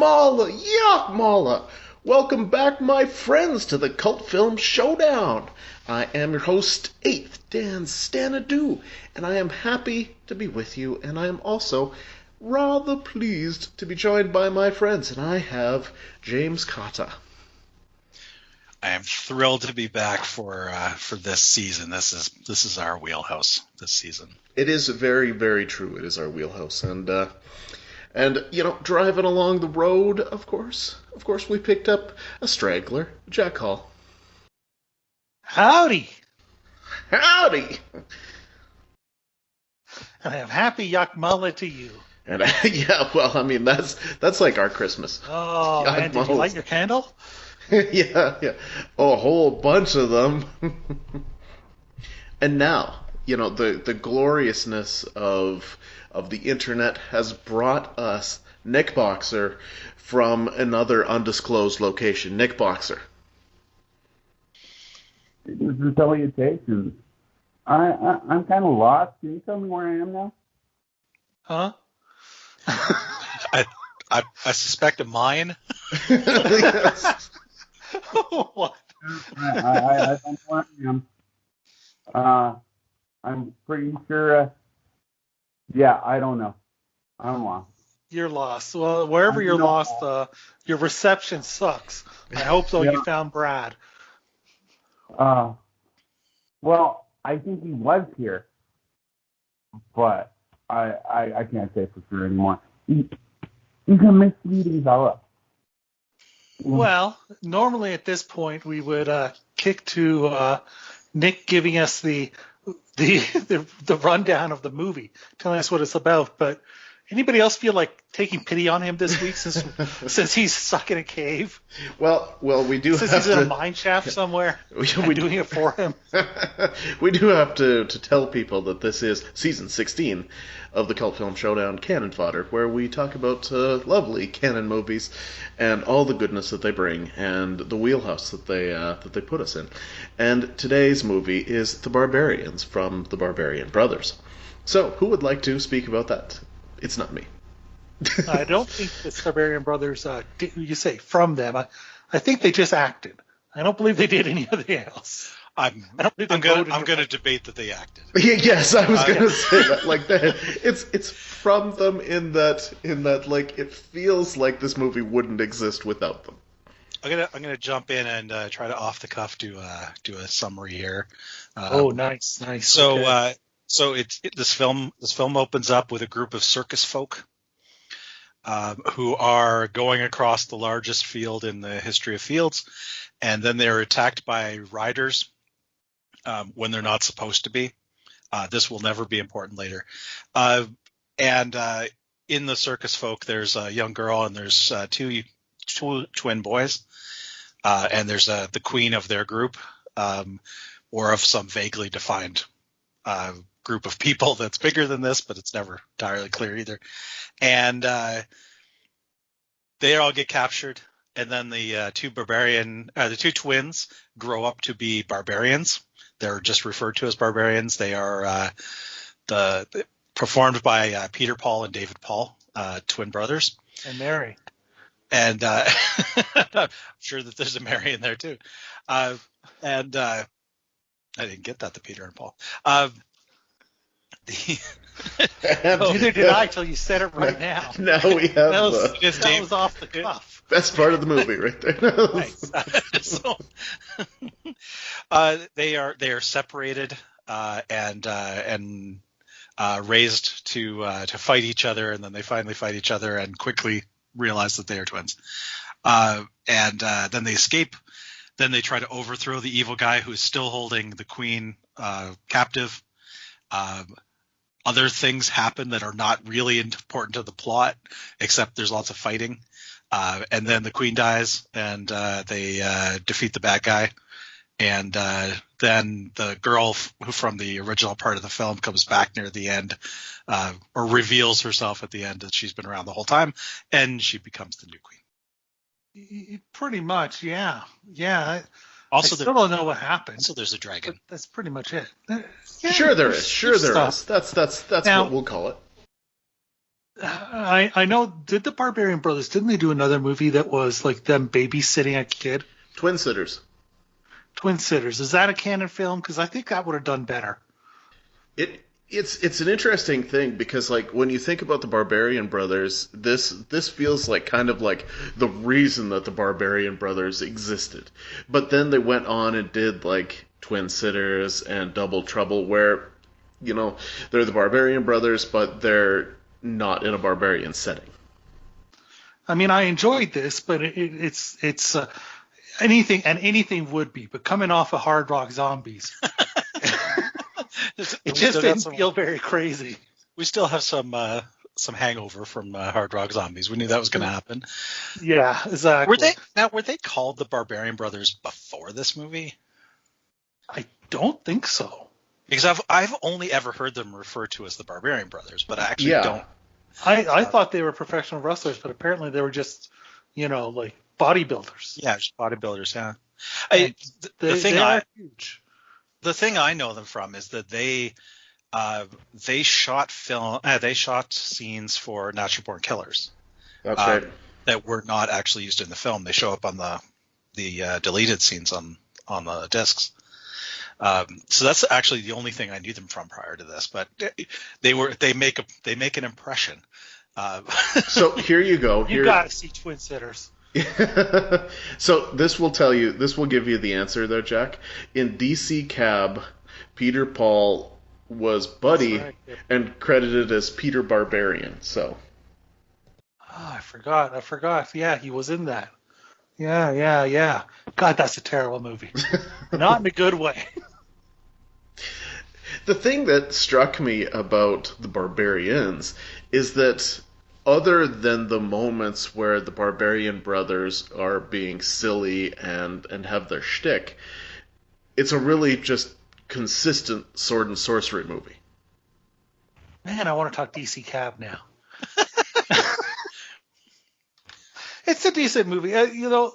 Yakmala! Welcome back, my friends, to the Cult Film Showdown. I am your host, 8th Dan Stanadu, and I am happy to be with you, and I am also rather pleased to be joined by my friends, and I have James Cotta. I am thrilled to be back for this season. This is our wheelhouse this season. It is very, very true. It is our wheelhouse, and you know, driving along the road, of course, we picked up a straggler, Jack Hall. Howdy. Howdy. And I am happy Yakmala to you. And yeah, well, I mean that's like our Christmas. Oh, man, did you light your candle? yeah, a whole bunch of them. And now, you know, the gloriousness of the internet has brought us Nick Boxer from another undisclosed location. Nick Boxer. This is salutations. I'm kind of lost. Can you tell me where I am now? Huh? I suspect a mine. Yes. What? I don't know where I am. I'm pretty sure. Yeah, I don't know. I'm lost. You're lost. Well, wherever you're lost, your reception sucks. I hope so. Yeah. You found Brad. Well, I think he was here, but I can't say for sure anymore. He's a misleading fella. Well, normally at this point we would kick to Nick giving us the rundown of the movie, telling us what it's about. But anybody else feel like taking pity on him this week since he's stuck in a cave? Well, we do since have he's to, in a mine shaft somewhere. We're doing it for him. We do have to tell people that this is season 16 of the Cult Film Showdown Canon Fodder, where we talk about lovely canon movies and all the goodness that they bring and the wheelhouse that they put us in. And today's movie is The Barbarians from the Barbarian Brothers. So, who would like to speak about that? It's not me. I don't think the Barbarian Brothers, you say from them. I think they just acted. I don't believe they did anything else. I'm going to debate that they acted. Yes, I was going to say that. Like that, it's from them in that like it feels like this movie wouldn't exist without them. I'm gonna jump in and try to off the cuff do a summary here. Nice. So okay. This film opens up with a group of circus folk who are going across the largest field in the history of fields, and then they're attacked by riders when they're not supposed to be. This will never be important later. And in the circus folk, there's a young girl and there's two twin boys, and there's the queen of their group, or of some vaguely defined group of people that's bigger than this, but it's never entirely clear either. And they all get captured, and then the two twins grow up to be barbarians. They're just referred to as barbarians. They are performed by Peter Paul and David Paul, twin brothers. And Mary. And I'm sure that there's a Mary in there too. I didn't get that, the Peter and Paul. Neither did I till you said it right now. Now we have that was off the cuff. Best part of the movie right there. Nice. So, they are separated and raised to fight each other, and then they finally fight each other and quickly realize that they are twins. And then they escape. Then they try to overthrow the evil guy who is still holding the queen captive. Other things happen that are not really important to the plot, except there's lots of fighting. And then the queen dies, and they defeat the bad guy. And then the girl who from the original part of the film comes back near the end, or reveals herself at the end that she's been around the whole time, and she becomes the new queen. Pretty much, yeah. Also, I still don't know what happened. So there's a dragon. That's pretty much it. Sure there is. That's now, what we'll call it. I know. Did the Barbarian Brothers? Didn't they do another movie that was like them babysitting a kid? Twin Sitters. Twin Sitters. Is that a canon film? Because I think that would have done better. It's an interesting thing because like when you think about the Barbarian Brothers, this feels like kind of like the reason that the Barbarian Brothers existed. But then they went on and did like Twin Sitters and Double Trouble, where they're the Barbarian Brothers, but they're not in a barbarian setting. I mean, I enjoyed this, but it's anything would be. But coming off of Hard Rock Zombies, it just didn't feel very crazy. We still have some hangover from Hard Rock Zombies. We knew that was going to happen. Yeah, exactly. Were they called the Barbarian Brothers before this movie? I don't think so. Because I've only ever heard them referred to as the Barbarian Brothers, but I actually don't. I thought they were professional wrestlers, but apparently they were just, like bodybuilders. Yeah, just bodybuilders. Yeah. Huge. The thing I know them from is that they shot scenes for Natural Born Killers. That's right. That were not actually used in the film. They show up on the deleted scenes on the discs. So that's actually the only thing I knew them from prior to this. But they make an impression. So here you go. You got to see Twin Sitters. So this will give you the answer there, Jack. In DC Cab, Peter Paul was Buddy and credited as Peter Barbarian. So. Oh, I forgot. Yeah, he was in that. Yeah. God, that's a terrible movie. Not in a good way. The thing that struck me about the Barbarians is that other than the moments where the Barbarian Brothers are being silly and have their shtick, it's a really just consistent sword and sorcery movie. Man, I want to talk DC Cab now. It's a decent movie.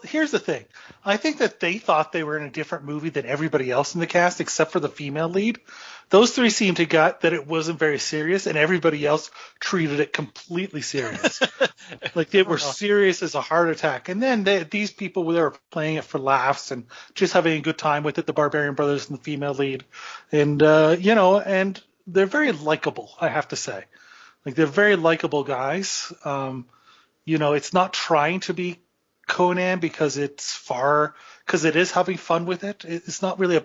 Here's the thing. I think that they thought they were in a different movie than everybody else in the cast, except for the female lead. Those three seemed to get that it wasn't very serious, and everybody else treated it completely serious. Like they were serious as a heart attack. And then these people were playing it for laughs and just having a good time with it, the Barbarian Brothers and the female lead. And, and they're very likable, I have to say. Like they're very likable guys. It's not trying to be Conan because it is having fun with it. It's not really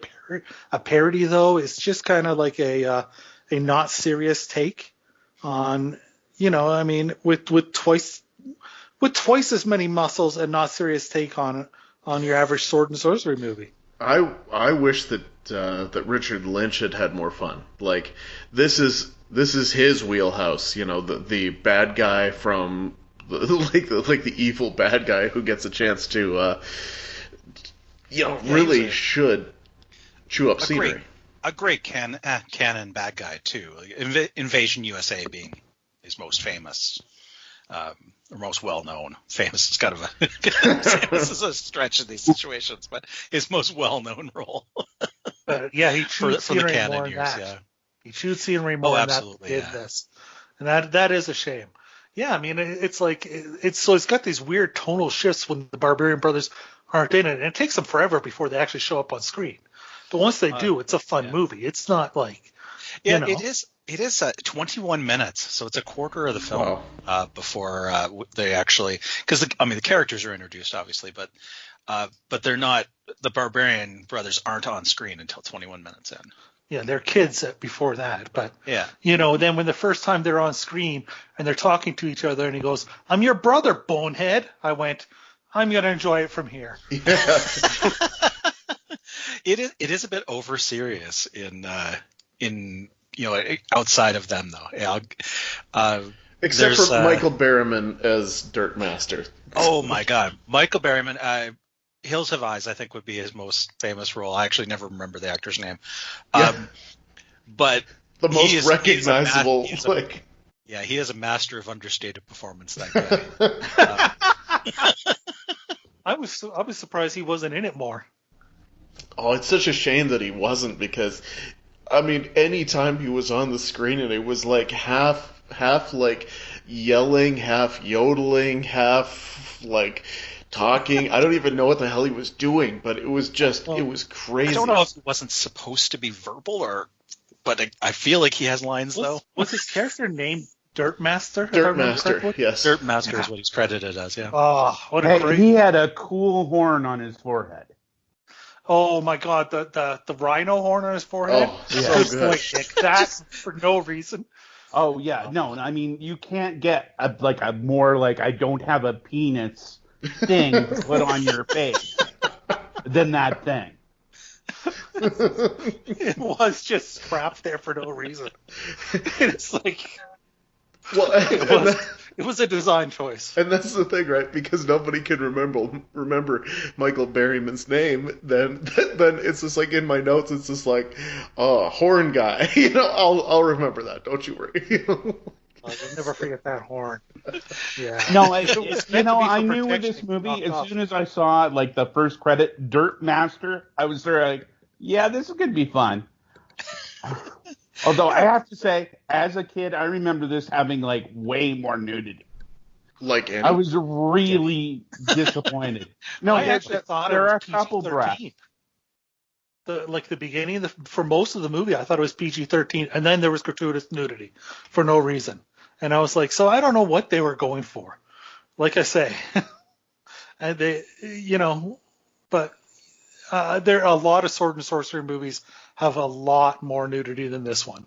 a parody though. It's just kind of like a not serious take on, with twice as many muscles and not serious take on your average sword and sorcery movie. I wish that Richard Lynch had more fun. Like this is his wheelhouse. The bad guy from. Like the evil bad guy who gets a chance to, really should chew up scenery. A great canon bad guy too. Invasion USA being his most famous, or most well known. Famous is kind of famous is a stretch in these situations, but his most well known role. He chewed for the canon more years. that. Yeah, he chewed scenery more than that did this, and that is a shame. Yeah, I mean, it's like it's got these weird tonal shifts when the Barbarian Brothers aren't in it, and it takes them forever before they actually show up on screen. But once they do, it's a fun movie. It's not like it is. It is 21 minutes, so it's a quarter of the film before they actually because the characters are introduced obviously, but they're not. The Barbarian Brothers aren't on screen until 21 minutes in. Yeah, they're kids before that, but yeah, then when the first time they're on screen and they're talking to each other, and he goes, "I'm your brother, bonehead." I went, "I'm gonna enjoy it from here." Yeah. It is a bit over serious in outside of them though. Yeah, except for Michael Berryman as Dirt Master. Oh my God, Michael Berryman. Hills Have Eyes, I think, would be his most famous role. I actually never remember the actor's name. But the most recognizable. He is a master of understated performance, that guy. I was surprised he wasn't in it more. Oh, it's such a shame that he wasn't because, I mean, any time he was on the screen and it was like half half like yelling, half yodeling, half like talking. I don't even know what the hell he was doing, but it was just it was crazy. I don't know if he wasn't supposed to be verbal but I feel like he has lines though. Was his character named Dirt Master? Dirt Master, yes. Dirt Master is what he's credited as, yeah. Oh, what a great... He had a cool horn on his forehead. Oh my God, the rhino horn on his forehead. Oh, so good. Like that for no reason. Oh yeah, no, I mean you can't get a more like I don't have a penis thing put on your face than that thing. It was just strapped there for no reason. It's like, well, it was a design choice. And that's the thing, right? Because nobody can remember Michael Berryman's name. Then it's just like in my notes. It's just like, oh, horn guy. I'll remember that. Don't you worry. You'll never forget that horn. Yeah. No, I knew with this movie as soon as I saw like the first credit, Dirt Master, I was sort of like, yeah, this is gonna be fun. Although I have to say, as a kid, I remember this having like way more nudity. Like Annie? I was really disappointed. No, I actually thought there it was are a couple breaths. The beginning for most of the movie, I thought it was PG-13, and then there was gratuitous nudity for no reason. And I was like, so I don't know what they were going for. Like I say, and they, but there are a lot of sword and sorcery movies have a lot more nudity than this one,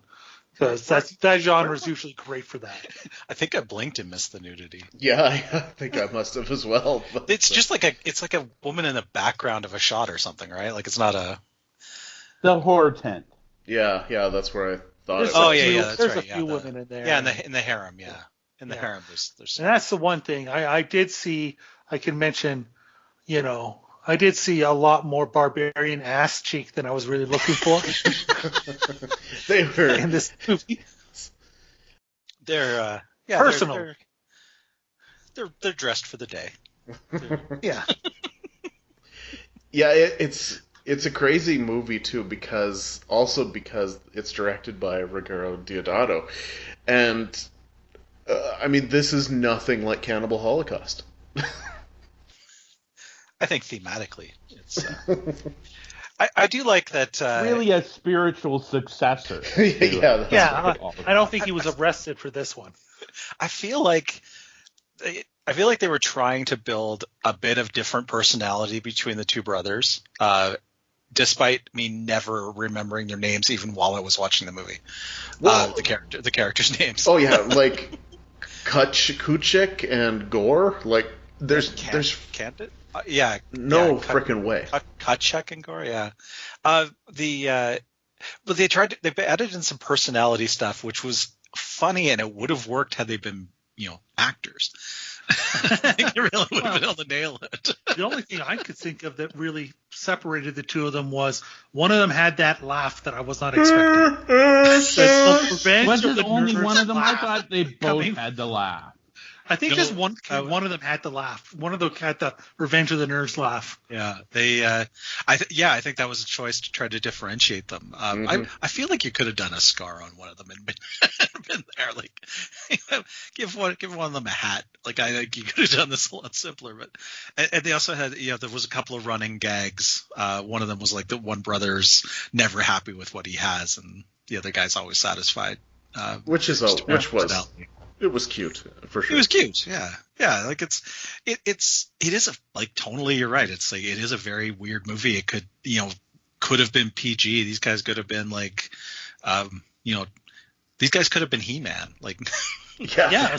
because that genre is usually great for that. I think I blinked and missed the nudity. Yeah, I think I must have as well. But, it's just like a woman in the background of a shot or something, right? Like it's not the horror tent. Yeah, that's where I thought it was. Oh yeah, that's there's right. a few women in there. Yeah, in the harem, yeah. In the harem, there's. And that's the one thing I did see. I can mention, I did see a lot more barbarian ass cheek than I was really looking for. They were in this movie. They're personal. They're dressed for the day. Yeah. Yeah, it's a crazy movie too because it's directed by Ruggero Deodato, and I mean this is nothing like Cannibal Holocaust. I think thematically, it's. I do like that. Really, a spiritual successor. Yeah. I don't think he was arrested for this one. I feel like they were trying to build a bit of different personality between the two brothers, despite me never remembering their names even while I was watching the movie. Well, the characters' names. Oh yeah, like Kuchek and Gore. Like there's can't it? Yeah. No frickin' way. Kuchek and Gore, yeah. But they added in some personality stuff, which was funny, and it would have worked had they been, actors. I think you really would have been able to nail it. The only thing I could think of that really separated the two of them was one of them had that laugh that I was not expecting. Was it only one of them? I thought they both had the laugh. I think just one of them had the laugh. One of them had the Revenge of the Nerds laugh. Yeah, I think that was a choice to try to differentiate them. I feel like you could have done a scar on one of them and been there. Like, give one of them a hat. Like, I think you could have done this a lot simpler. But and they also had, there was a couple of running gags. One of them was like the one brother's never happy with what he has, and the other guy's always satisfied. It was cute, for sure. It was cute, yeah. Like it is tonally. You're right. It's like it is a very weird movie. It could have been PG. These guys could have been like, these guys could have been He-Man. Like, yeah.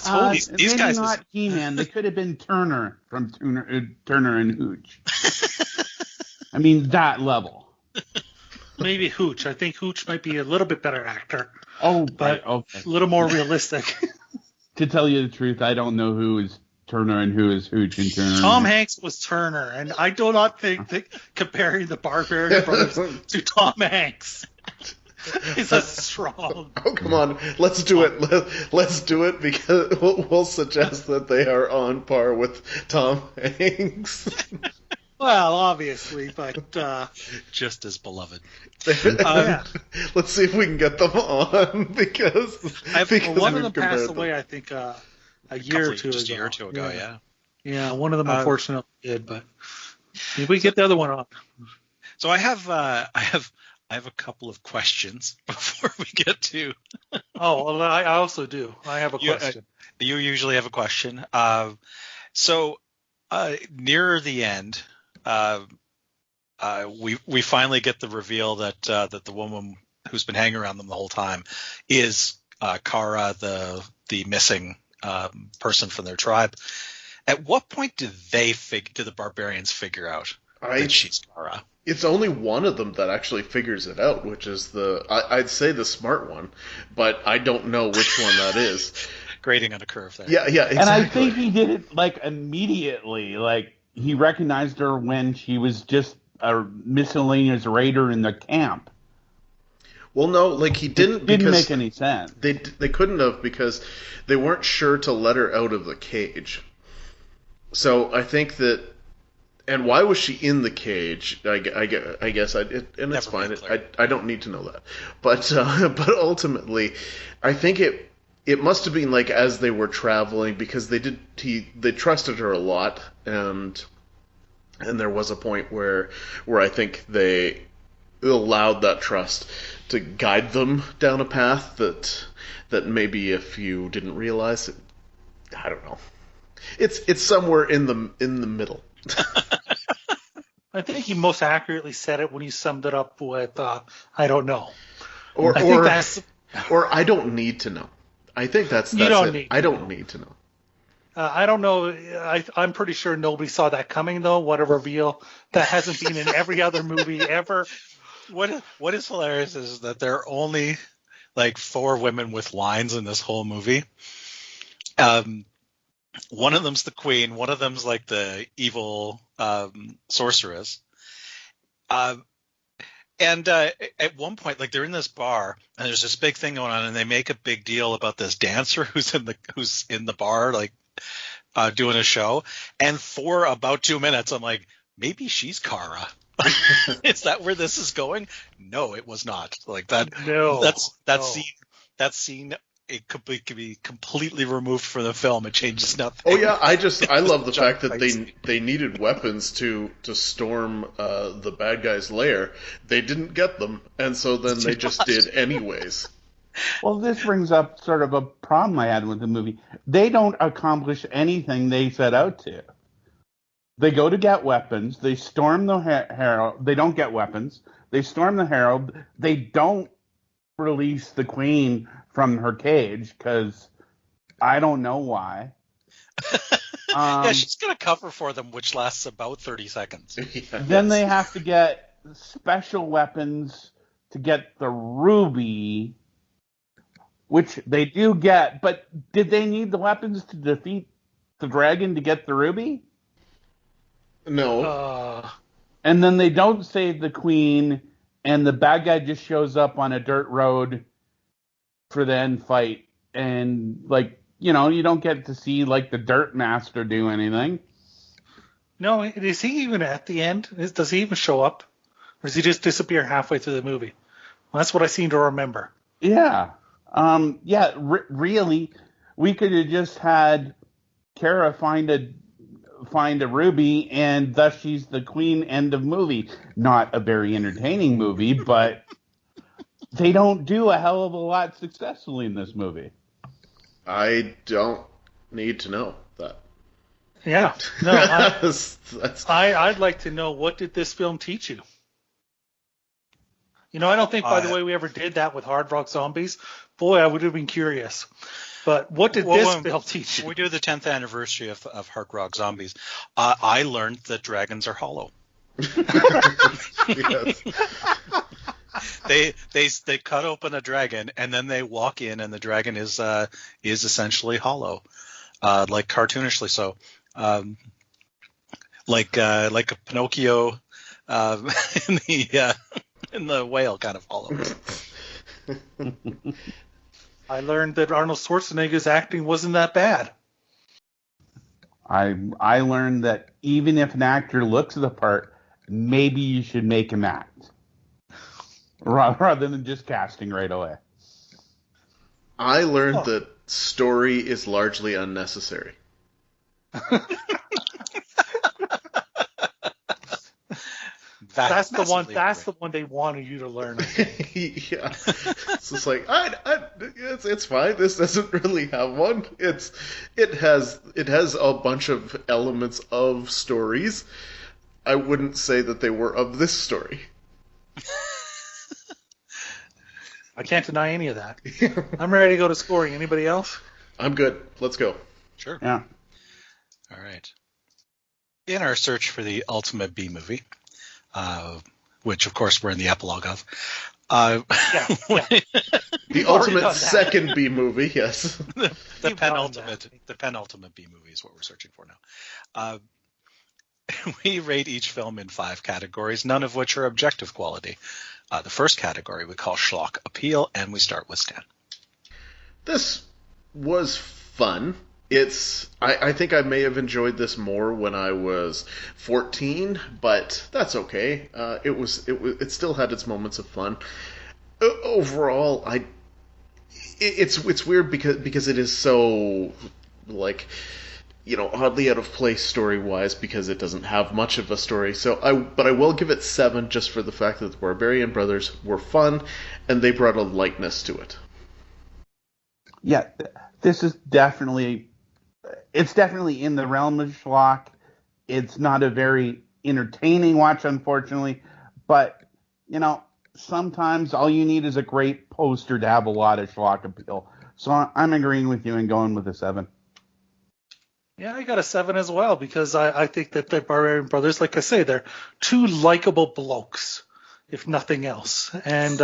These guys not He-Man. They could have been Turner from Turner and Hooch. I mean that level. Maybe Hooch. I think Hooch might be a little bit better actor. Oh, but okay. A little more realistic. To tell you the truth, I don't know who is Turner and who is Hooch and Turner. Tom Hanks was Turner, and I do not think that comparing the Barbarian brothers to Tom Hanks is as strong. Oh, come on. Let's do it. Let's do it because we'll suggest that they are on par with Tom Hanks. Well, obviously, but Just as beloved. yeah. Let's see if we can get them on because One of we've them compared passed them. away, I think, a year or two Just ago. a year or two ago, yeah. Yeah, one of them unfortunately did, but maybe we get the other one on. So I have a couple of questions before we get to. Oh, well, I also do. I have a You- question. You usually have a question. So near the end, we finally get the reveal that the woman who's been hanging around them the whole time is Kara, the missing person from their tribe. At what point do the barbarians figure out that she's Kara? It's only one of them that actually figures it out, which is I'd say the smart one, but I don't know which one that is. Grading on a curve there. Yeah, exactly. And I think he did it like immediately. Like he recognized her when she was just a miscellaneous raider in the camp. Well, no, like he didn't. It didn't because make any sense. They couldn't have because they weren't sure to let her out of the cage. So I think that. And why was she in the cage? I guess and it's Never fine. made clear. I don't need to know that. But ultimately, I think it must have been like as they were traveling because they trusted her a lot, and there was a point where I think they allowed that trust to guide them down a path that maybe if you didn't realize it, I don't know. It's somewhere in the middle. I think he most accurately said it when he summed it up with, I don't know. Or I don't need to know. I think that's You don't it. need I to don't know. need to know. I don't know. I'm pretty sure nobody saw that coming, though. What a reveal. That hasn't been in every other movie ever. What is hilarious is that there are only like 4 women with lines in this whole movie. One of them's the queen. One of them's like the evil sorceress. And at one point, like they're in this bar, and there's this big thing going on, and they make a big deal about this dancer who's in the bar, like doing a show. And for about 2 minutes, I'm like, maybe she's Kara. Is that where this is going? No, it was not. Like that. No. That scene. It could be completely removed from the film. It changes nothing. Oh yeah, I love the fact that they needed weapons to storm the bad guy's lair. They didn't get them, and so then they just did anyways. Well, this brings up sort of a problem I had with the movie. They don't accomplish anything they set out to. They go to get weapons. They storm the Herald. They don't get weapons. They storm the Herald. They don't release the Queen from her cage because I don't know why. Yeah, she's going to cover for them, which lasts about 30 seconds. Then they have to get special weapons to get the ruby, which they do get. But did they need the weapons to defeat the dragon to get the ruby? No. And then they don't save the Queen, and the bad guy just shows up on a dirt road for the end fight, and like you don't get to see like the Dirt Master do anything. No, is he even at the end? Does he even show up, or does he just disappear halfway through the movie? Well, that's what I seem to remember. Yeah, really, we could have just had Kara find a ruby, and thus she's the Queen. End of movie. Not a very entertaining movie, but. They don't do a hell of a lot successfully in this movie. don't need to know that. Yeah. No, I'd like to know, what did this film teach you? I don't think, by the way, we ever did that with Hard Rock Zombies. Boy, I would have been curious. But what did this film teach you? When we do the 10th anniversary of Hard Rock Zombies, I learned that dragons are hollow. Yes. They cut open a dragon, and then they walk in, and the dragon is essentially hollow, like cartoonishly so, like a Pinocchio in the whale kind of hollow. I learned that Arnold Schwarzenegger's acting wasn't that bad. I learned that even if an actor looks the part, maybe you should make him act rather than just casting right away. I learned that story is largely unnecessary. That's the one. That's the one they wanted you to learn. Yeah, it's just like it's fine. This doesn't really have one. It has a bunch of elements of stories. I wouldn't say that they were of this story. I can't deny any of that. I'm ready to go to scoring. Anybody else? I'm good. Let's go. Sure. Yeah. All right. In our search for the ultimate B movie, which of course we're in the epilogue of. Yeah. The ultimate second B movie, yes. the penultimate B movie is what we're searching for now. We rate each film in 5 categories, none of which are objective quality. The first category we call schlock appeal, and we start with Stan. This was fun. I think I may have enjoyed this more when I was 14, but that's okay. It still had its moments of fun. Overall, it's weird because it is so like, oddly out of place story-wise because it doesn't have much of a story. But I will give it 7 just for the fact that the Barbarian brothers were fun and they brought a lightness to it. Yeah, this is definitely in the realm of schlock. It's not a very entertaining watch, unfortunately, but sometimes all you need is a great poster to have a lot of schlock appeal. So I'm agreeing with you and going with a 7. Yeah, I got a 7 as well because I think that the Barbarian brothers, like I say, they're 2 likable blokes, if nothing else. And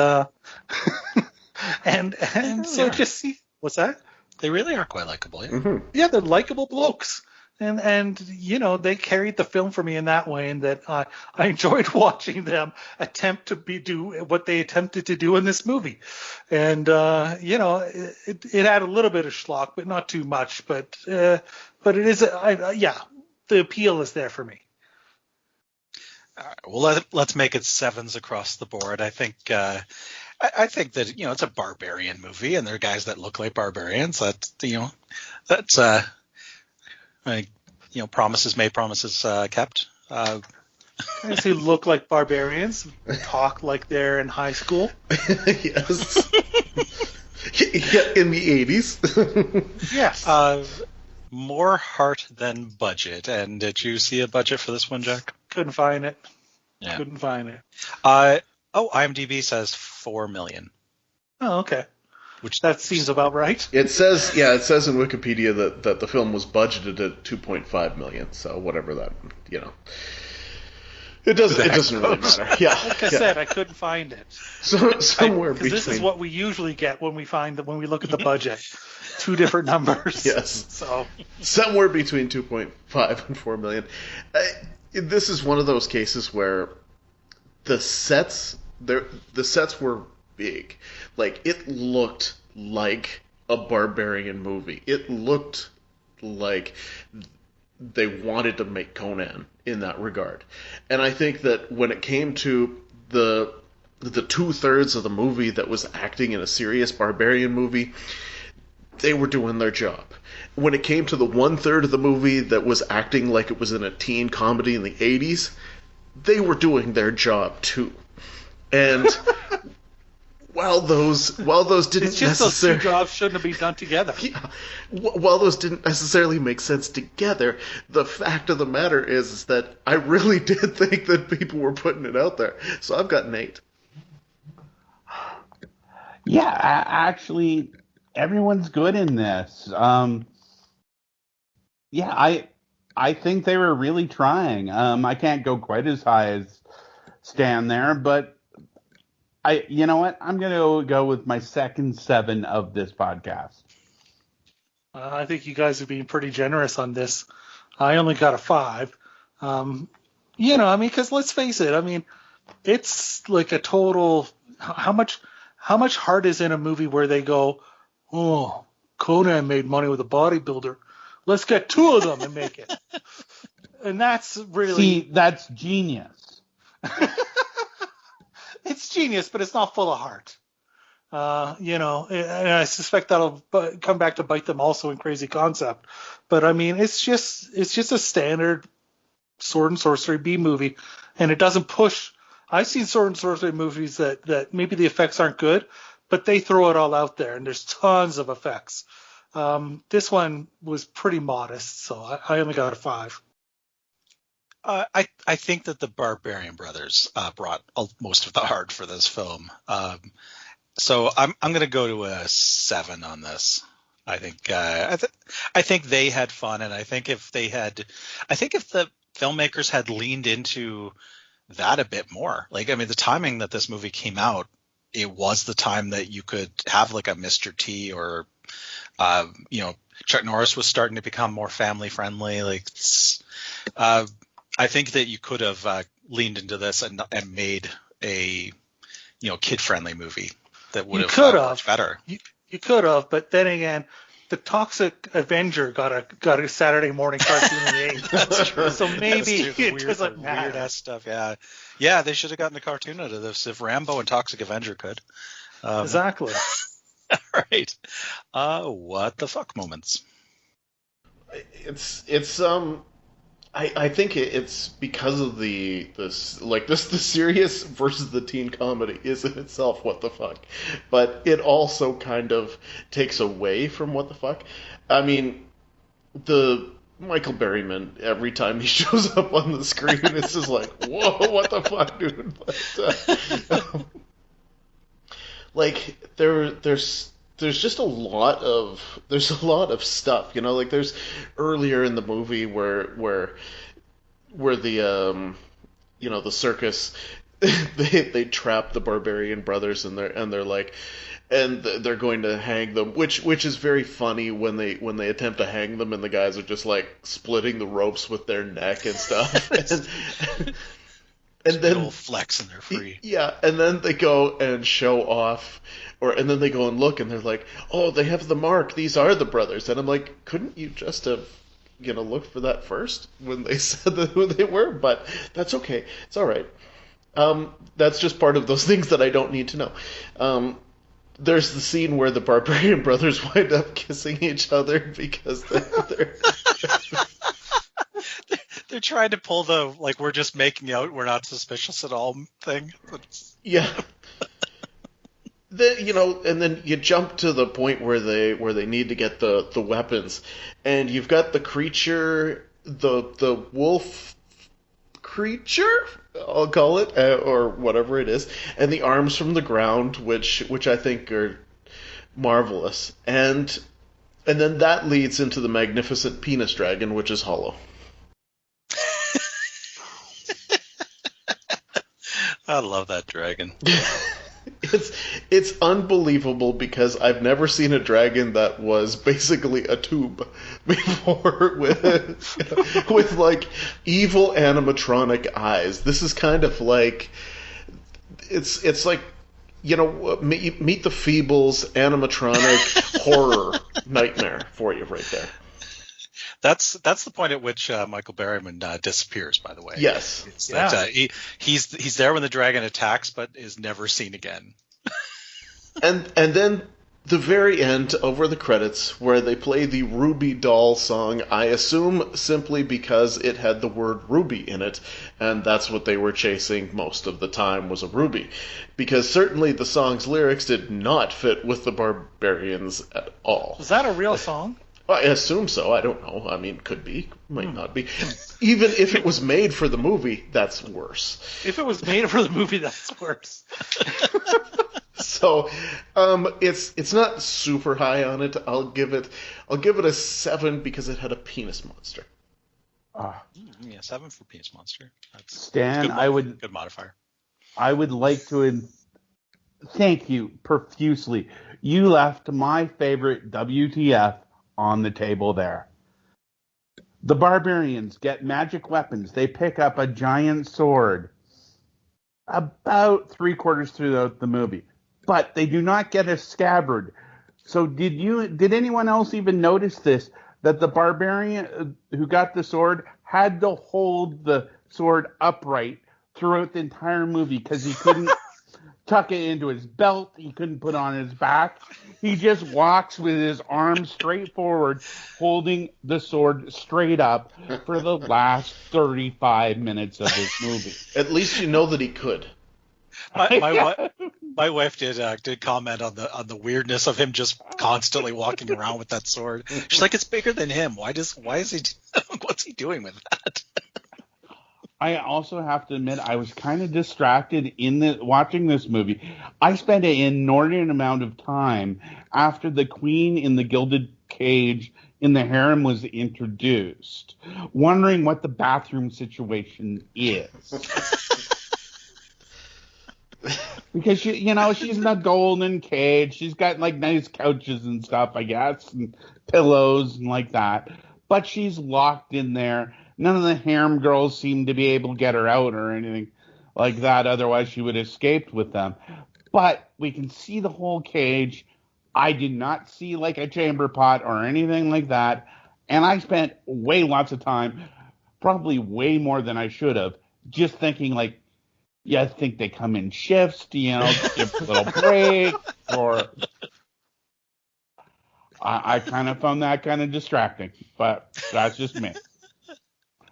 and so just see what's that? They really are quite likable. Yeah, Mm-hmm. Yeah, they're likable blokes. And they carried the film for me in that way, and that I enjoyed watching them attempt to do what they attempted to do in this movie. And it had a little bit of schlock, but not too much. But it is the appeal is there for me. All right, well, let's make it 7s across the board. I think that it's a barbarian movie, and there are guys that look like barbarians. Promises made, promises kept. Guys who look like barbarians, talk like they're in high school. Yes. In the 80s. Yes. More heart than budget. And did you see a budget for this one, Jack? Couldn't find it. Yeah. Couldn't find it. IMDb says $4 million. Oh, okay. Which that seems about right. It says in Wikipedia that the film was budgeted at $2.5 million. So whatever that, it doesn't really matter. Yeah. Like I said, I couldn't find it. So somewhere between. Because this is what we usually get when we look at the budget. 2 different numbers. Yes. So somewhere between 2.5 and 4 million. This is one of those cases where the sets were big. Like, it looked like a Barbarian movie. It looked like they wanted to make Conan in that regard. And I think that when it came to the 2/3 of the movie that was acting in a serious Barbarian movie, they were doing their job. When it came to the 1/3 of the movie that was acting like it was in a teen comedy in the 80s, they were doing their job too. And while those didn't it's just necessarily, those 2 jobs shouldn't have been done together. Yeah, while those didn't necessarily make sense together, the fact of the matter is that I really did think that people were putting it out there. So I've got an 8. Yeah, actually, everyone's good in this. I think they were really trying. I can't go quite as high as Stan there, but you know what? I'm going to go with my second 7 of this podcast. I think you guys are being pretty generous on this. I only got a 5. Because let's face it. It's like a total. How much heart is in a movie where they go, oh, Conan made money with a bodybuilder. Let's get 2 of them and make it. And that's really... See, that's genius. It's genius, but it's not full of heart. And I suspect that'll come back to bite them also in Crazy Concept. But I mean, it's just a standard sword and sorcery B movie, and it doesn't push. I've seen sword and sorcery movies that maybe the effects aren't good, but they throw it all out there, and there's tons of effects. This one was pretty modest, so I only got a 5. I think that the Barbarian brothers brought most of the heart for this film. So I'm going to go to a 7 on this. I think I think they had fun, and I think if the filmmakers had leaned into that a bit more, like, I mean, the timing that this movie came out, it was the time that you could have like a Mr. T or Chuck Norris was starting to become more family friendly. Like, I think that you could have leaned into this and made a kid friendly movie that would have worked better. You could have, but then again, the Toxic Avenger got a Saturday morning cartoon in the 80s. That's true. So maybe it doesn't matter. Weird ass stuff. Yeah. They should have gotten a cartoon out of this if Rambo and Toxic Avenger could. Exactly. All right. What the fuck moments? I think it's because of the serious versus the teen comedy is in itself what the fuck, but it also kind of takes away from what the fuck. I mean, the Michael Berryman, every time he shows up on the screen, it's just like, whoa, what the fuck, dude? But, there's just a lot of stuff, like there's earlier in the movie where the the circus they trap the Barbarian brothers and they're going to hang them, which is very funny when they attempt to hang them and the guys are just like splitting the ropes with their neck and stuff. And then flex and they're free. Yeah, and then they go and show off, and then they go and look, and they're like, "Oh, they have the mark. These are the brothers." And I'm like, couldn't you just have, looked for that first when they said who they were? But that's okay. It's all right. That's just part of those things that I don't need to know. There's the scene where the Barbarian brothers wind up kissing each other because they're They're trying to pull the, like, we're just making out, we're not suspicious at all thing. Yeah. And then you jump to the point where they need to get the weapons, and you've got the creature, the wolf creature, I'll call it, or whatever it is, and the arms from the ground, which I think are marvelous, and then that leads into the magnificent penis dragon, which is hollow. I love that dragon. It's unbelievable because I've never seen a dragon that was basically a tube before with like evil animatronic eyes. This is kind of like it's like Meet the Feebles animatronic horror nightmare for you right there. That's the point at which Michael Berryman disappears, by the way. Yes. He's there when the dragon attacks, but is never seen again. And then the very end, over the credits, where they play the Ruby Doll song, I assume simply because it had the word ruby in it, and that's what they were chasing most of the time, was a ruby. Because certainly the song's lyrics did not fit with the Barbarians at all. Was that a real song? I assume so. I don't know. I mean, could be. Might not be. Even if it was made for the movie, that's worse. If it was made for the movie, that's worse. So, it's not super high on it. I'll give it a 7 because it had a penis monster. Yeah, 7 for penis monster. That's Stan, good modifier. I would like to thank you profusely. You left my favorite WTF on the table there. The Barbarians get magic weapons. They pick up a giant sword about 3/4 through the movie, but they do not get a scabbard. So did anyone else even notice this? that the barbarian who got the sword had to hold the sword upright throughout the entire movie because he couldn't tuck it into his belt. He couldn't put it on his back. He just walks with his arms straight forward, holding the sword straight up for the last 35 minutes of this movie. At least you know that he could. My wife did comment on the weirdness of him just constantly walking around with that sword. She's like, it's bigger than him. Why is he? What's he doing with that? I also have to admit I was kind of distracted watching this movie. I spent an inordinate amount of time after the queen in the gilded cage in the harem was introduced, wondering what the bathroom situation is. Because she's in a golden cage. She's got like nice couches and stuff, I guess, and pillows and like that. But she's locked in there. None of the harem girls seem to be able to get her out or anything like that. Otherwise, she would have escaped with them. But we can see the whole cage. I did not see like a chamber pot or anything like that. And I spent lots of time, probably way more than I should have, just thinking like, yeah, I think they come in shifts, give a little break, or I kind of found that kind of distracting, but that's just me.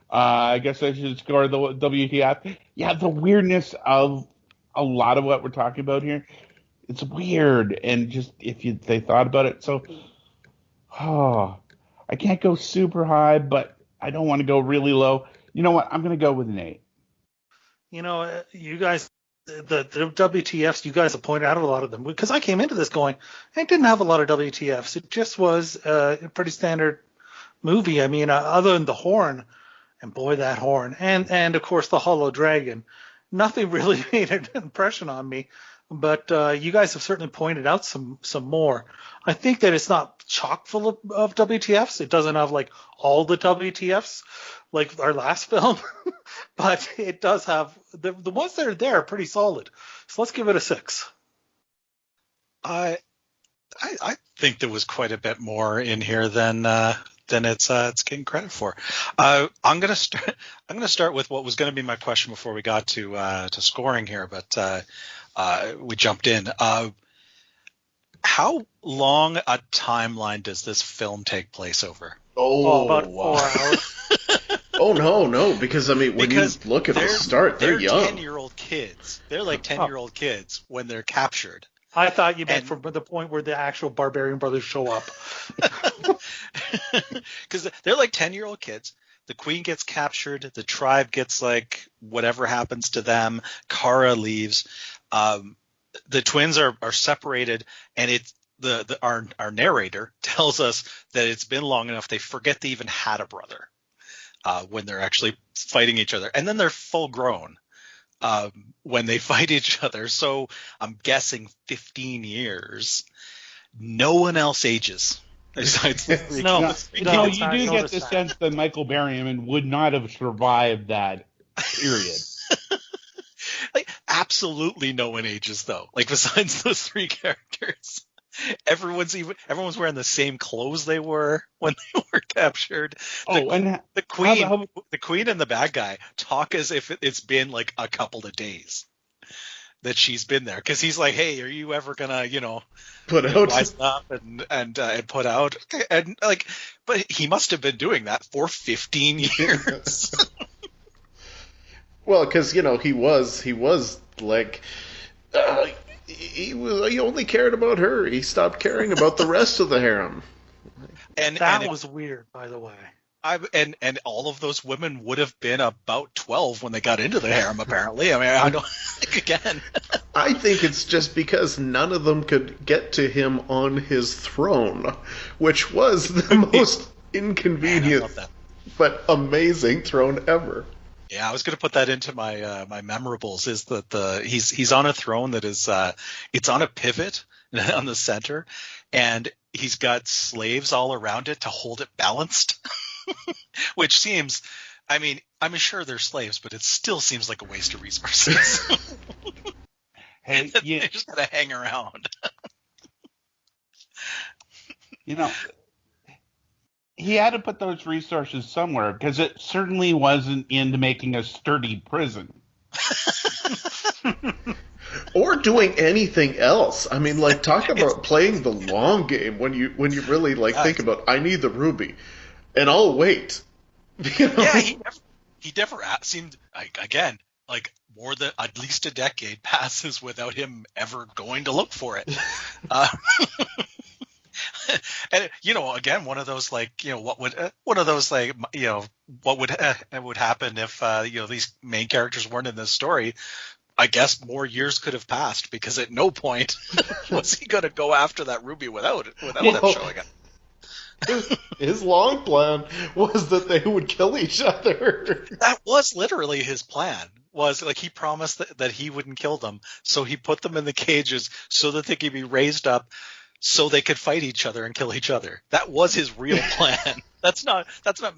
I guess I should score the WTF. Yeah, the weirdness of a lot of what we're talking about here, it's weird, and just they thought about it, so I can't go super high, but I don't want to go really low. You know what? I'm going to go with an 8. You guys, the WTFs, you guys have pointed out a lot of them, because I came into this going, I didn't have a lot of WTFs. It just was a pretty standard movie. I mean, other than the horn, and boy, that horn, and of course the hollow dragon, nothing really made an impression on me. But you guys have certainly pointed out some more. I think that it's not chock full of WTFs. It doesn't have like all the WTFs like our last film, but it does have the ones that are there are pretty solid. So let's give it a 6. I think there was quite a bit more in here than it's getting credit for. I'm gonna start with what was going to be my question before we got to scoring here, but we jumped in. How long a timeline does this film take place over? About wow. 4 hours. Oh no, because I mean, when you look at the start, they're young. 10-year-old kids. They're like 10-year-old kids when they're captured. I thought you meant from the point where the actual Barbarian brothers show up. Because they're like 10-year-old kids. The queen gets captured. The tribe gets like whatever happens to them. Kara leaves. The twins are separated, and it's our narrator tells us that it's been long enough they forget they even had a brother when they're actually fighting each other, and then they're full grown when they fight each other. So I'm guessing 15 years. No one else ages. Besides No, you do get the sense that Michael Berryman would not have survived that period. Like, absolutely no one ages though. Like, besides those 3 characters, everyone's wearing the same clothes they were when they were captured. The queen and the bad guy talk as if it's been like a couple of days that she's been there, because he's like, hey, are you ever gonna put out wise up and put out, and like, but he must have been doing that for 15 years. Well, because he was like he only cared about her. He stopped caring about the rest of the harem. And that was weird, by the way. And all of those women would have been about 12 when they got into the harem, apparently. I mean, I don't think again. I think it's just because none of them could get to him on his throne, which was the most inconvenient but amazing throne ever. Yeah, I was going to put that into my my memorables. Is that he's on a throne that is it's on a pivot on the center, and he's got slaves all around it to hold it balanced. Which seems, I mean, I'm sure they're slaves, but it still seems like a waste of resources. Hey, they just gotta hang around. he had to put those resources somewhere because it certainly wasn't into making a sturdy prison. Or doing anything else. I mean, like, talk about playing the long game when you really think about, I need the ruby, and I'll wait. You know? Yeah, he never seemed again more than at least a decade passes without him ever going to look for it. And again, one of those what would happen if these main characters weren't in this story. I guess more years could have passed because at no point was he going to go after that ruby without them showing up. His long plan was that they would kill each other. That was literally his plan. Was he promised that he wouldn't kill them, so he put them in the cages so that they could be raised up, so they could fight each other and kill each other. That was his real plan. That's not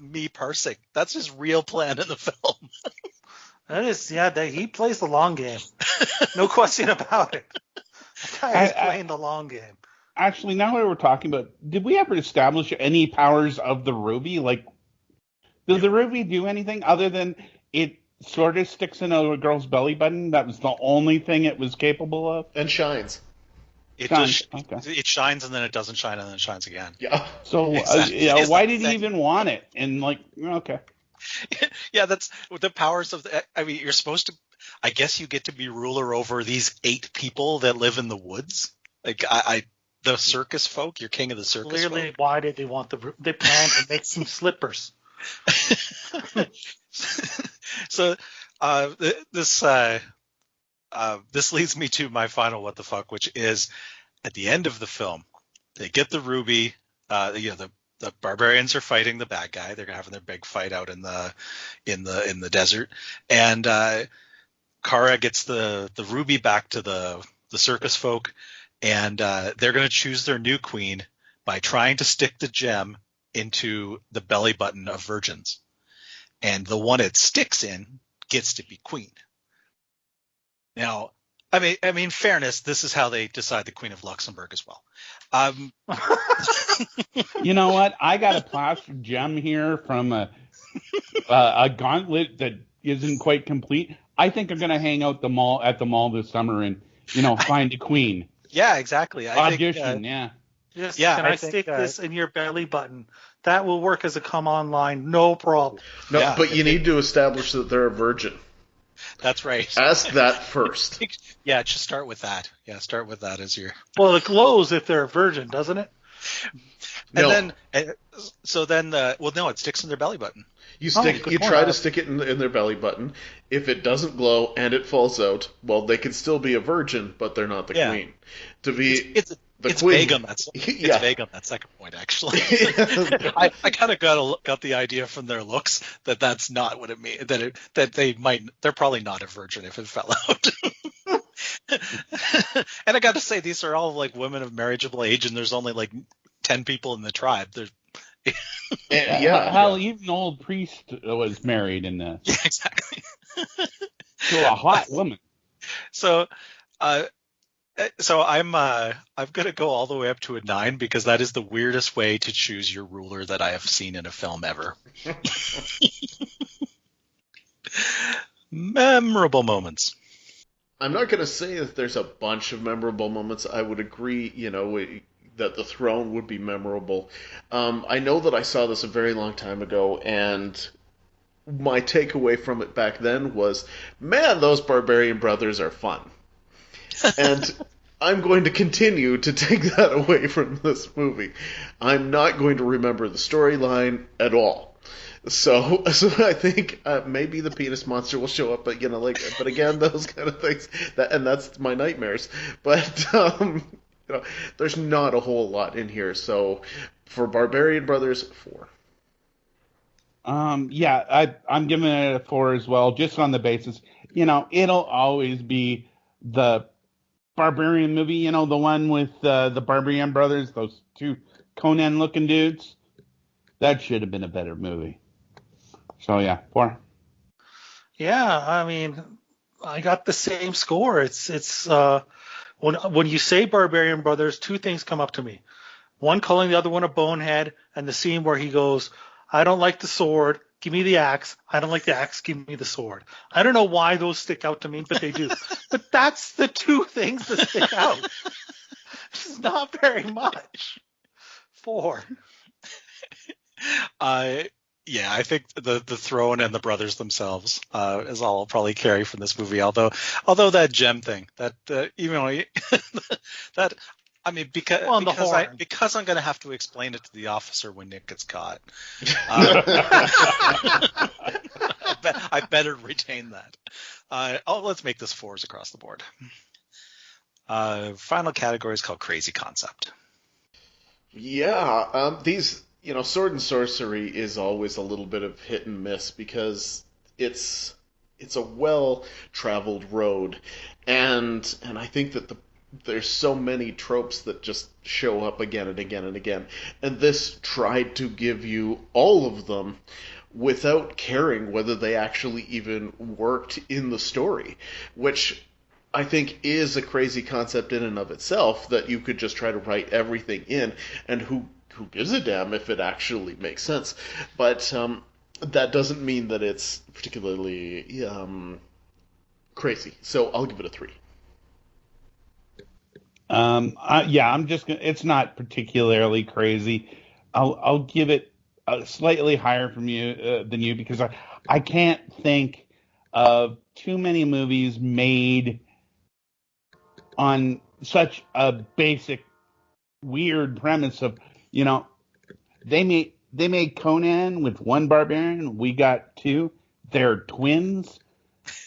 me parsing. That's his real plan in the film. That is, he plays the long game. No question about it. That guy is playing the long game. Actually, now that we're talking about, did we ever establish any powers of the ruby? Does the ruby do anything other than it sort of sticks in a girl's belly button? That was the only thing it was capable of? And shines. It shines and then it doesn't shine and then it shines again. Yeah. So, why did he even want it? And okay. Yeah, that's the powers of you're supposed to, I guess you get to be ruler over these 8 people that live in the woods. The circus folk, you're king of the circus Clearly, folk. why did they want they planned to make some slippers. So this leads me to my final what the fuck, which is at the end of the film, they get the ruby. The barbarians are fighting the bad guy. They're having their big fight out in the desert, and Kara gets the ruby back to the circus folk, and they're going to choose their new queen by trying to stick the gem into the belly button of virgins, and the one it sticks in gets to be queen. Now, I mean, fairness, this is how they decide the Queen of Luxembourg as well. You know what? I got a plastic gem here from a gauntlet that isn't quite complete. I think I'm going to hang out at the mall this summer and find a queen. Yeah, exactly. Audition, yeah. Yes, can I stick this in your belly button? That will work as a come online, no problem. No, yeah, but you need to establish that they're a virgin. That's right. Ask that first. Yeah, just start with that. Yeah, start with that as your... Well, it glows if they're a virgin, doesn't it? No. And then, no, it sticks in their belly button. You try to stick it in their belly button. If it doesn't glow and it falls out, well, they can still be a virgin, but they're not the queen. To be it's queen. Vague on that. It's vague on that second point, actually. I kind of got the idea from their looks that that's not what it means. They're probably not a virgin if it fell out. And I got to say, these are all women of marriageable age, and there's only 10 people in the tribe. Hell, even an old priest was married in this. Yeah, exactly. To a hot woman. So I'm gonna go all the way up to a 9 because that is the weirdest way to choose your ruler that I have seen in a film ever. Memorable moments. I'm not going to say that there's a bunch of memorable moments. I would agree, that the throne would be memorable. I know that I saw this a very long time ago, and my takeaway from it back then was, man, those Barbarian brothers are fun. And I'm going to continue to take that away from this movie. I'm not going to remember the storyline at all. So I think maybe the penis monster will show up, but but again, those kind of things, and that's my nightmares. But there's not a whole lot in here. So for Barbarian Brothers, 4. I'm giving it a 4 as well, just on the basis, it'll always be the Barbarian movie, the one with the Barbarian brothers, those 2 Conan-looking dudes. That should have been a better movie. So, 4. Yeah, I mean, I got the same score. It's when you say Barbarian Brothers, 2 things come up to me. one calling the other one a bonehead, and the scene where he goes, I don't like the sword, give me the axe. I don't like the axe, give me the sword. I don't know why those stick out to me, but they do. But that's the two things that stick out. It's not very much. 4. Yeah, I think the throne and the brothers themselves is all I'll probably carry from this movie. Although that gem thing, that even though that, I mean, because I'm going to have to explain it to the officer when Nick gets caught. I better retain that. Let's make this 4s across the board. Final category is called Crazy Concept. Yeah, these, sword and sorcery is always a little bit of hit and miss because it's a well-traveled road, and I think that there's so many tropes that just show up again and again and again, and this tried to give you all of them without caring whether they actually even worked in the story, which I think is a crazy concept in and of itself, that you could just try to write everything in, and who gives a damn if it actually makes sense. But that doesn't mean that it's particularly crazy. So I'll give it a 3. I'm just gonna. It's not particularly crazy. I'll give it slightly higher from you than you, because I can't think of too many movies made on such a basic, weird premise of, they made Conan with one barbarian. We got 2. They're twins.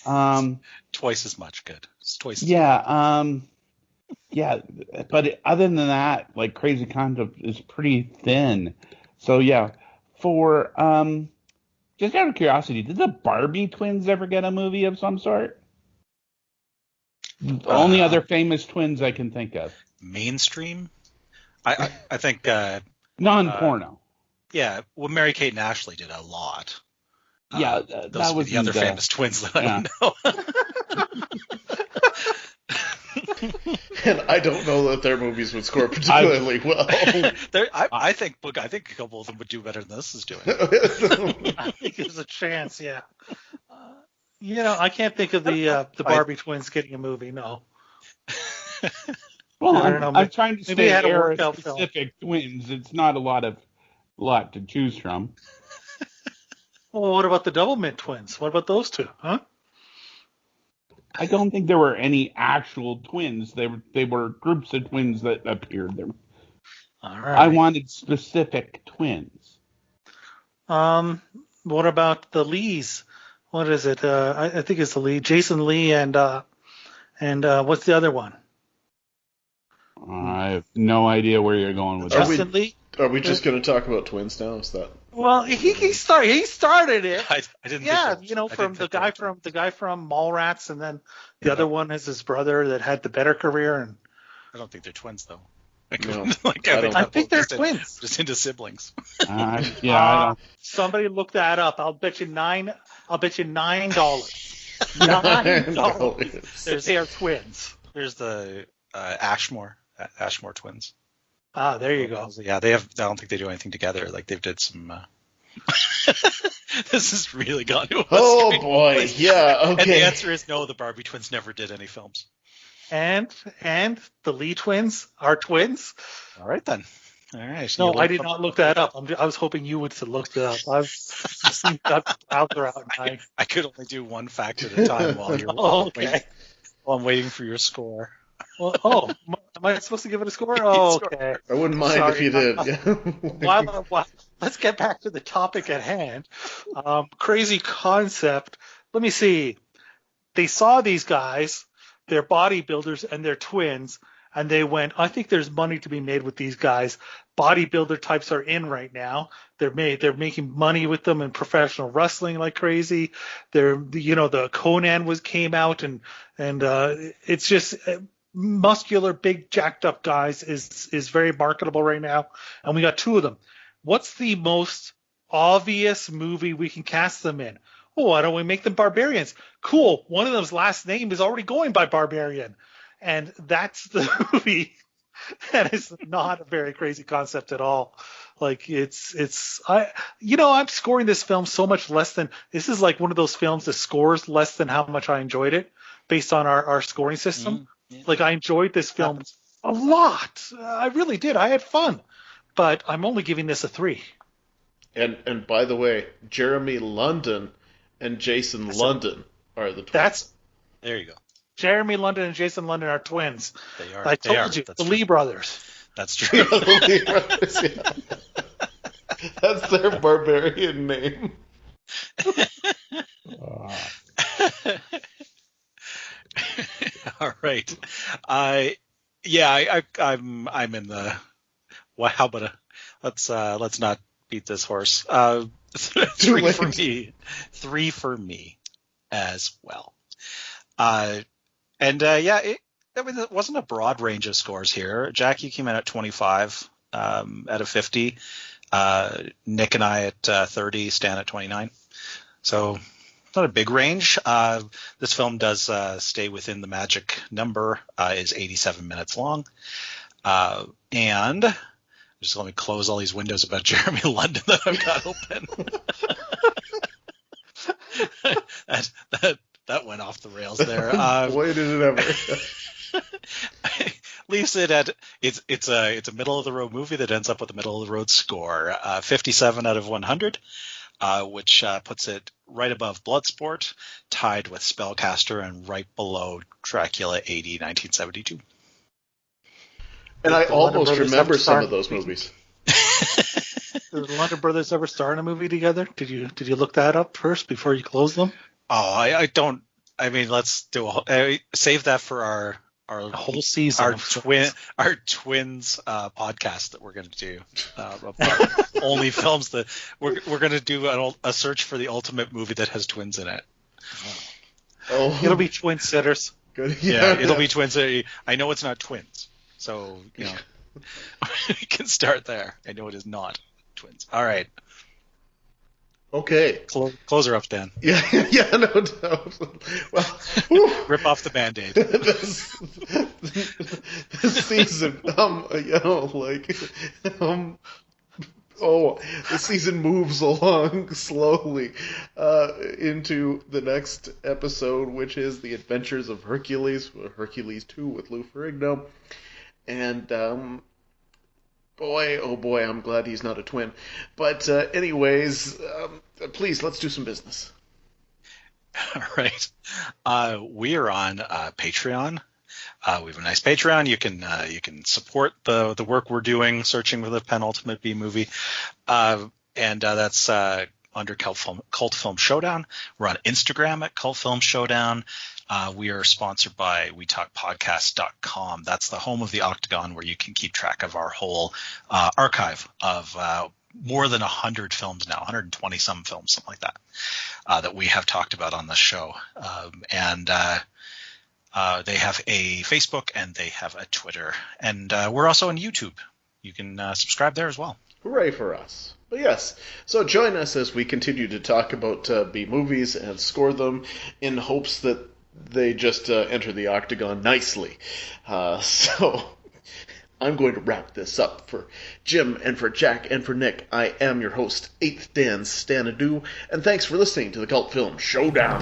Twice as much good. It's twice. Yeah. Yeah. But other than that, like, Crazy Concept is pretty thin. So yeah, for just out of curiosity, did the Barbie twins ever get a movie of some sort? The only other famous twins I can think of. Mainstream? I think non-porno. Yeah, well, Mary-Kate and Ashley did a lot. Yeah, those that was the other famous twins that I know. And I don't know that their movies would score particularly well. I think a couple of them would do better than this is doing. I think there's a chance, yeah. I can't think of the Barbie twins getting a movie. No. Well, I'm trying to stay era-specific twins. It's not a lot to choose from. Well, what about the Double Mint twins? What about those two? Huh? I don't think there were any actual twins. They were groups of twins that appeared there. All right. I wanted specific twins. What about the Lees? What is it? I think it's the Lee, Jason Lee, and what's the other one? I have no idea where you're going with Justin Lee. Are we just going to talk about twins now? Is that? Well, he started it. I didn't. Yeah, from the guy from Mallrats, and then the other one is his brother that had the better career. And I don't think they're twins though. No, I think they're twins. Just into siblings. I don't. Somebody look that up. I'll bet you $9. $9. They are twins. There's the Ashmore twins. Ah, there you go. Yeah, I don't think they do anything together. Like, they've did some. This has really gone to a Oh boy, yeah, okay. And the answer is no. The Barbie twins never did any films. And the Lee twins are twins. All right then. All right. So no, I did not look that up. I was hoping you would have looked it up. I've seen that out there. I could only do one fact at a time while you're okay. While I'm waiting for your score. Well, am I supposed to give it a score? Oh, okay. I wouldn't mind if you did. Let's get back to the topic at hand. Crazy concept. Let me see. They saw these guys, they're bodybuilders and they're twins, and they went, I think there's money to be made with these guys. Bodybuilder types are in right now. They're making money with them in professional wrestling like crazy. The Conan came out and it's just muscular, big, jacked up guys is very marketable right now. And we got 2 of them. What's the most obvious movie we can cast them in? Oh, why don't we make them Barbarians? Cool. One of them's last name is already going by Barbarian. And that's the movie and it's not a very crazy concept at all. Like I'm scoring this film so much less than, this is like one of those films that scores less than how much I enjoyed it based on our scoring system. Yeah. Like I enjoyed this film a lot. I really did. I had fun, but I'm only giving this a 3. And by the way, Jeremy London and Jason London are the twins. There you go. Jeremy London and Jason London are twins. They are. I told you, That's the true. Lee brothers. That's true. The Lee brothers, yeah. That's their barbarian name. All right. I'm in the. Well, how about let's not beat this horse. 3 for me. 3 for me as well. It wasn't a broad range of scores here. Jackie came in at 25 out of 50. Nick and I at 30. Stan at 29. So not a big range. This film does stay within the magic number. Is 87 minutes long. And just let me close all these windows about Jeremy London that I've got open. That went off the rails there. Boy, did it ever. Leaves it at it's a middle of the road movie that ends up with a middle of the road score, 57 out of 100, which puts it right above Bloodsport, tied with Spellcaster, and right below Dracula 80, 1972. And I almost Brothers remember ever some star- of those movies. Did the London brothers ever star in a movie together? Did you look that up first before you close them? Oh, I don't. I mean, let's do save that for our whole season, our twins podcast that we're going to do. Only films that we're going to do a search for the ultimate movie that has twins in it. Oh, it'll be Twin Sitters. Good. Yeah, it'll be twins. I know it's not twins, so we can start there. I know it is not twins. All right. Okay. Close her up, Dan. Yeah, no doubt. Well, whew. Rip off the Band-Aid. this season, the season moves along slowly into the next episode, which is The Adventures of Hercules 2 with Lou Ferrigno. And, boy, oh boy, I'm glad he's not a twin. But anyways, please, let's do some business. All right. We are on Patreon. We have a nice Patreon. You can support the work we're doing, searching for the penultimate B movie, and that's under Cult Film Showdown. We're on Instagram at Cult Film Showdown. We are sponsored by WeTalkPodcast.com. That's the home of the Octagon, where you can keep track of our whole archive of more than 100 films now, 120 some films, something like that, that we have talked about on the show. And they have a Facebook and they have a Twitter. And we're also on YouTube. You can subscribe there as well. Hooray for us. But yes, so join us as we continue to talk about B movies and score them in hopes that they just enter the Octagon nicely. So I'm going to wrap this up for Jim and for Jack and for Nick. I am your host, 8th Dan Stanadu, and thanks for listening to the Cult Film Showdown.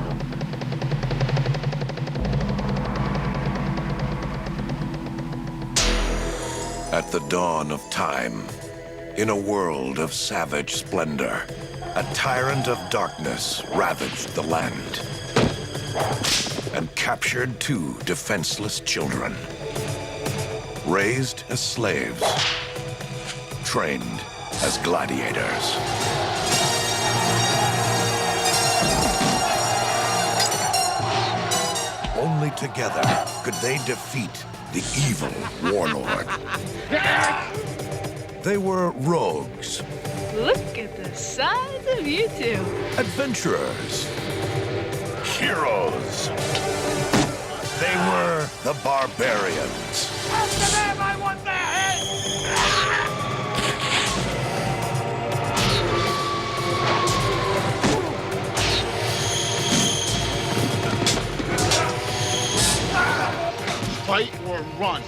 At the dawn of time, in a world of savage splendor, a tyrant of darkness ravaged the land and captured 2 defenseless children. Raised as slaves, trained as gladiators. Only together could they defeat the evil warlord. They were rogues. Look at the size of you two. Adventurers. Heroes. They were the Barbarians. After them, I want their heads! Fight or run.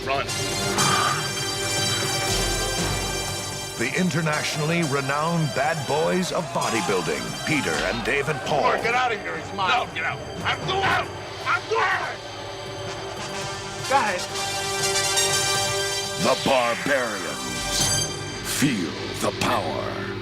Run. The internationally renowned bad boys of bodybuilding, Peter and David Paul. Mark, get out of here. It's mine. No, get out. I'm going out. I'm going. Guys, The Barbarians. Feel the power.